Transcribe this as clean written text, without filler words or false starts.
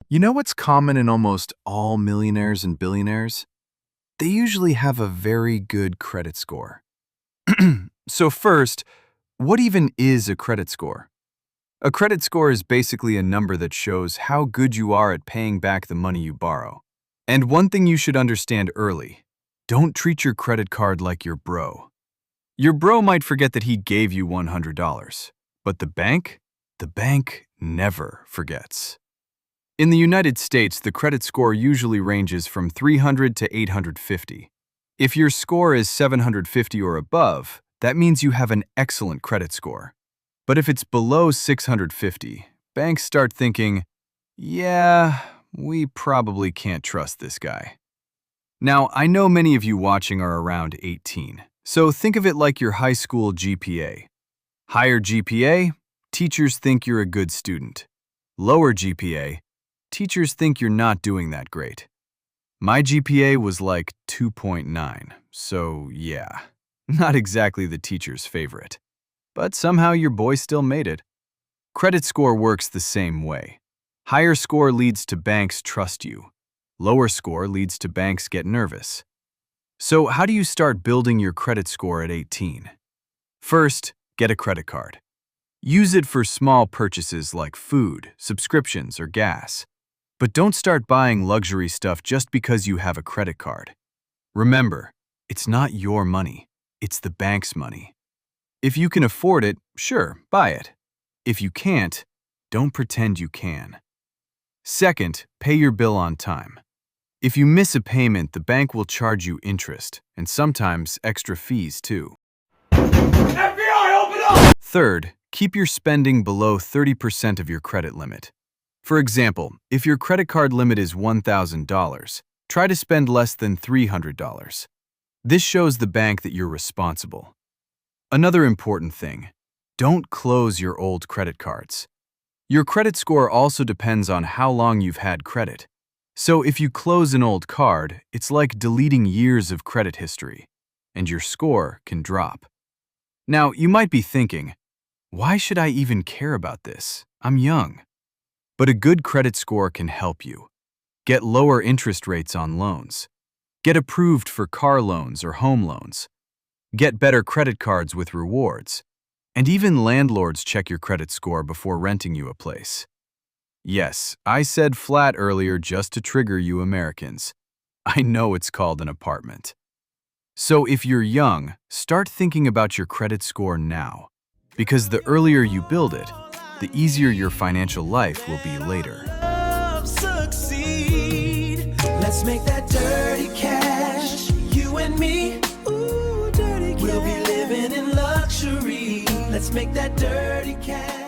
You know what's common in almost all millionaires and billionaires? They usually have a very good credit score. So first, what even is a credit score? A credit score is basically a number that shows how good you are at paying back the money you borrow. And one thing you should understand early, don't treat your credit card like your bro. Your bro might forget that he gave you $100, but the bank never forgets. In the United States, the credit score usually ranges from 300 to 850. If your score is 750 or above, that means you have an excellent credit score. But if it's below 650, banks start thinking, yeah, we probably can't trust this guy. Now, I know many of you watching are around 18, so think of it like your high school GPA. Higher GPA, teachers think you're a good student. Lower GPA, teachers think you're not doing that great. My GPA was like 2.9, so yeah, not exactly the teacher's favorite. But somehow your boy still made it. Credit score works the same way. Higher score leads to banks trust you. Lower score leads to banks get nervous. So how do you start building your credit score at 18? First, get a credit card. Use it for small purchases like food, subscriptions, or gas. But don't start buying luxury stuff just because you have a credit card. Remember, it's not your money, it's the bank's money. If you can afford it, sure, buy it. If you can't, don't pretend you can. Second, pay your bill on time. If you miss a payment, the bank will charge you interest, and sometimes extra fees too. FBI, open up! Third, keep your spending below 30% of your credit limit. For example, if your credit card limit is $1,000, try to spend less than $300. This shows the bank that you're responsible. Another important thing, don't close your old credit cards. Your credit score also depends on how long you've had credit. So if you close an old card, it's like deleting years of credit history, and your score can drop. Now, you might be thinking, why should I even care about this? I'm young. But a good credit score can help you. Get lower interest rates on loans. Get approved for car loans or home loans. Get better credit cards with rewards. And even landlords check your credit score before renting you a place. Yes, I said flat earlier just to trigger you Americans. I know it's called an apartment. So if you're young, start thinking about your credit score now. Because the earlier you build it, the easier your financial life will be later. Succeed. Let's make that dirty cash. You and me. Ooh, dirty cash. We'll be living in luxury. Let's make that dirty cash.